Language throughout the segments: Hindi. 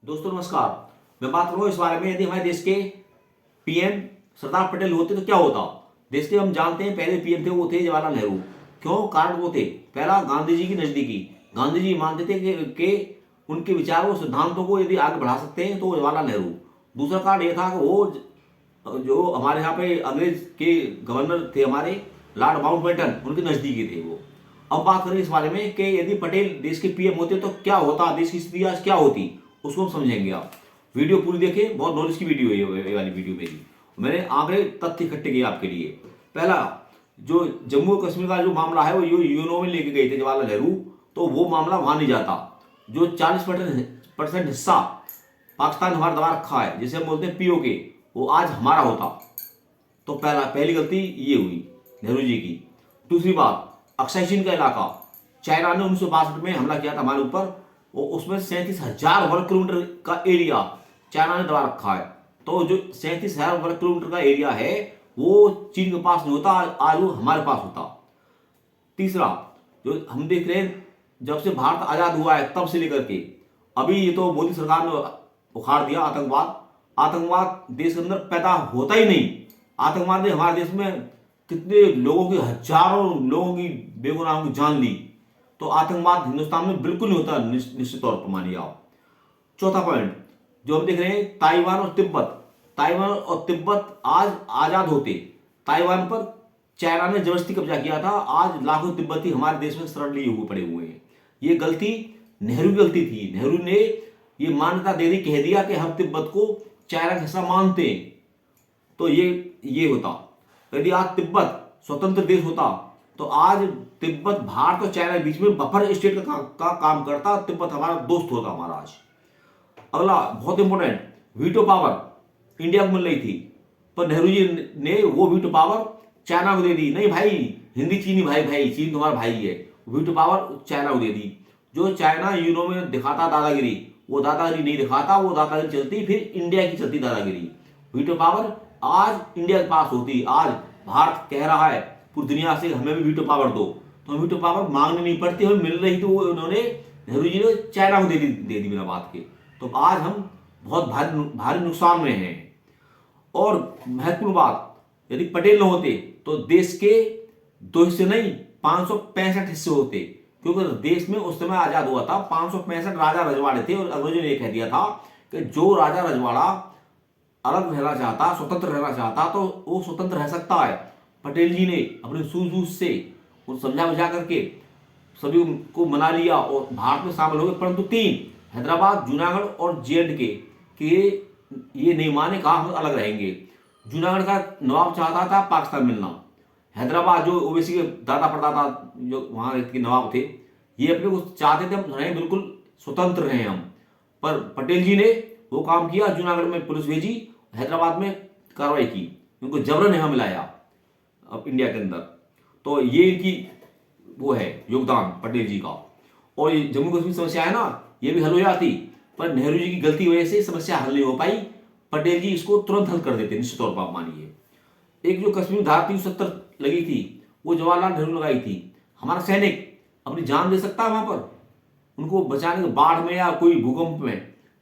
दोस्तों नमस्कार। मैं बात करूँ इस बारे में, यदि हमारे देश के पीएम सरदार पटेल होते तो क्या होता। देश के हम जानते हैं पहले पीएम थे वो थे जवाहरलाल नेहरू। क्यों? कारण वो थे, पहला गांधी जी की नजदीकी। गांधी जी मानते थे कि उनके विचारों सिद्धांतों को यदि आगे बढ़ा सकते हैं तो जवाहरलाल नेहरू। दूसरा कारण ये था कि वो जो हमारे यहाँ पे अंग्रेज के गवर्नर थे हमारे लॉर्ड माउंटबेटन, उनके नजदीकी थे वो। अब बात करें इस बारे में कि यदि पटेल देश के पीएम होते तो क्या होता, देश की स्थिति आज क्या होती, उसको हम समझेंगे। आप वीडियो पूरी देखें, बहुत नॉलेज की वीडियो है ये वाली वीडियो मेरी। मैंने आंकड़े तथ्य इकट्ठे किए आपके लिए। पहला, जो जम्मू और कश्मीर का जो मामला है वो यूएनओ में लेके गए थे जवाहरलाल नेहरू, तो वो मामला वहां नहीं जाता। जो 40% हिस्सा पाकिस्तान हमारा दबा रखा है, जिसे हम बोलते हैं पीओके, वो आज हमारा होता। तो पहली गलती ये हुई नेहरू जी की। दूसरी बात, अक्साई चीन का इलाका, चाइना ने 1962 में हमला किया था हमारे ऊपर, वो उसमें 37,000 वर्ग किलोमीटर का एरिया चाइना ने दबा रखा है। तो जो 37,000 वर्ग किलोमीटर का एरिया है वो चीन के पास नहीं होता, आज वो हमारे पास होता। तीसरा, जो हम देख रहे हैं जब से भारत आजाद हुआ है तब से लेकर के अभी, ये तो मोदी सरकार ने उखाड़ दिया आतंकवाद। आतंकवाद देश के अंदर पैदा होता ही नहीं। आतंकवाद ने हमारे देश में कितने लोगों की, हजारों लोगों की बेगुनाहों की जान ली। तो आतंकवाद हिंदुस्तान में बिल्कुल नहीं होता, निश्चित तौर पर मानिए आप। चौथा पॉइंट जो हम देख रहे हैं, ताइवान और तिब्बत। ताइवान और तिब्बत आज आजाद होते, ताइवान पर चाइना ने जबरदस्ती कब्जा किया था। आज लाखों तिब्बती हमारे देश में शरण लिए हुए पड़े हुए हैं। ये गलती नेहरू की गलती थी। नेहरू ने ये मान्यता दे दी, कह दिया कि हम तिब्बत को चाइना का हिस्सा मानते हैं। तो ये होता। यदि आज तिब्बत स्वतंत्र देश होता तो आज तिब्बत भारत और चाइना के बीच में बफर स्टेट का काम करता। तिब्बत हमारा दोस्त होता हमारा आज। अगला बहुत इंपॉर्टेंट, वीटो पावर इंडिया को मिल रही थी, पर नेहरू जी ने वो वीटो पावर चाइना को दे दी। नहीं भाई, हिंदी चीनी भाई भाई, चीन तुम्हारा भाई है। वीटो पावर चाइना को दे दी। जो चाइना यूनो में दिखाता दादागिरी, वो दादागिरी नहीं दिखाता, वो दादागिरी चलती फिर इंडिया की चलती दादागिरी। वीटो पावर आज इंडिया के पास होती। आज भारत कह रहा है पूरी दुनिया से हमें भी वीटो पावर दो, तो वीटो पावर मांगनी नहीं पड़ती, हमें मिल रही। तो उन्होंने नेहरू जी ने चाइना को दे दी बिना बात के। तो आज हम बहुत भारी नुकसान में हैं। और महत्वपूर्ण बात, यदि पटेल न होते तो देश के 2 हिस्से नहीं 565 हिस्से होते। क्योंकि देश में उस समय आजाद हुआ था, 565 राजा रजवाड़े थे। और अंग्रेजों ने यह कह दिया था कि जो राजा रजवाड़ा अलग रहना चाहता, स्वतंत्र रहना चाहता, तो वो स्वतंत्र रह सकता है। पटेल जी ने अपने सूझबूझ से उन समझा बुझा करके सभी को मना लिया और भारत में शामिल हो गए। परंतु 3 हैदराबाद, जूनागढ़ और जे.एंड.के ये नहीं माने, कहा हम अलग रहेंगे। जूनागढ़ का नवाब चाहता था पाकिस्तान मिलना। हैदराबाद जो ओवैसी के दादा परदादा जो वहाँ के नवाब थे, ये अपने को चाहते थे हम रहें, बिल्कुल स्वतंत्र रहें हम। पर पटेल जी ने वो काम किया, जूनागढ़ में पुलिस भेजी, हैदराबाद में कार्रवाई की, उनको जबरन यहाँ मिलाया अब इंडिया के अंदर। तो ये इनकी वो है योगदान पटेल जी का। और ये जम्मू कश्मीर समस्या है ना, ये भी हल हो जाती, पर नेहरू जी की गलती की वजह से समस्या हल नहीं हो पाई। पटेल जी इसको तुरंत हल कर देते, निश्चित तौर पर आप मानिए। एक जो कश्मीर धारा 370 लगी थी, वो जवाहरलाल नेहरू लगाई थी। हमारा सैनिक अपनी जान दे सकता है वहां पर उनको बचाने के, बाढ़ में या कोई भूकंप में,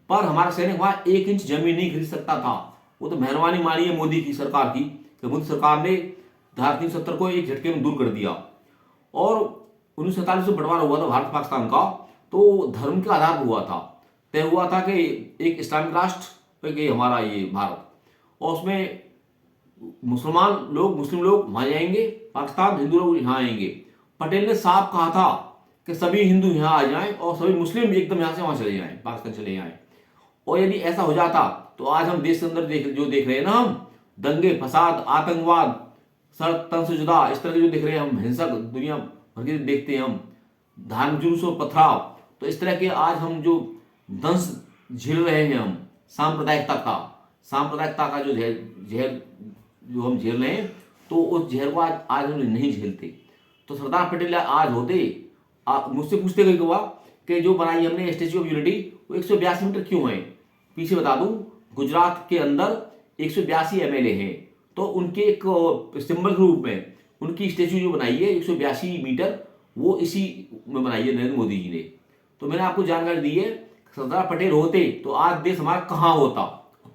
पर हमारा सैनिक वहां 1 इंच जमीन नहीं खरीद सकता था। वो तो मेहरबानी मानिए मोदी की सरकार की कि मोदी सरकार ने धारा 370 को एक झटके में दूर कर दिया। और 1947 से बंटवारा हुआ था भारत पाकिस्तान का, तो धर्म के आधार पर हुआ था। तय हुआ था कि एक इस्लामिक राष्ट्र कि हमारा ये भारत, और उसमें मुस्लिम लोग वहां जाएंगे पाकिस्तान, हिंदू लोग यहाँ आएंगे। पटेल ने साफ कहा था कि सभी हिंदू यहाँ आ जाएं और सभी मुस्लिम एकदम यहाँ से वहां चले जाएं, पाकिस्तान चले जाएं। और यदि ऐसा हो जाता तो आज हम देश के अंदर जो देख रहे हैं ना, हम दंगे फसाद, आतंकवाद, सड़क तन से जुदा, इस तरह के जो देख रहे हैं हम, हिंसक दुनिया भर के देखते हैं हम, धार्मिक जुलूस और पथराव, तो इस तरह के आज हम जो दंश झेल रहे हैं हम, सांप्रदायिकता का जो जहर जो हम झेल रहे हैं, तो उस जहर को आज हम नहीं झेलते। तो सरदार पटेल आज होते, मुझसे पूछते गए हुआ कि जो बनाई हमने स्टेच्यू ऑफ यूनिटी, वो 182 मीटर क्यों है? पीछे बता दूं, गुजरात के अंदर 182 एमएलए हैं, तो उनके एक सिंबल के रूप में उनकी स्टेच्यू जो बनाई है 182 मीटर, वो इसी में बनाई है नरेंद्र मोदी जी ने। तो मैंने आपको जानकारी दी है, सरदार पटेल होते तो आज देश हमारा कहाँ होता,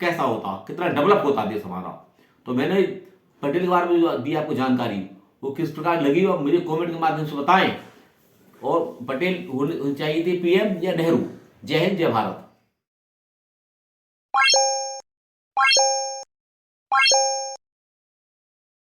कैसा होता, कितना डेवलप होता देश हमारा। तो मैंने पटेल के बारे में जो दी आपको जानकारी वो किस प्रकार लगी और मुझे कमेंट के माध्यम से बताएं। और पटेल होनी चाहिए थी पीएम या नेहरू। जय हिंद, जय भारत।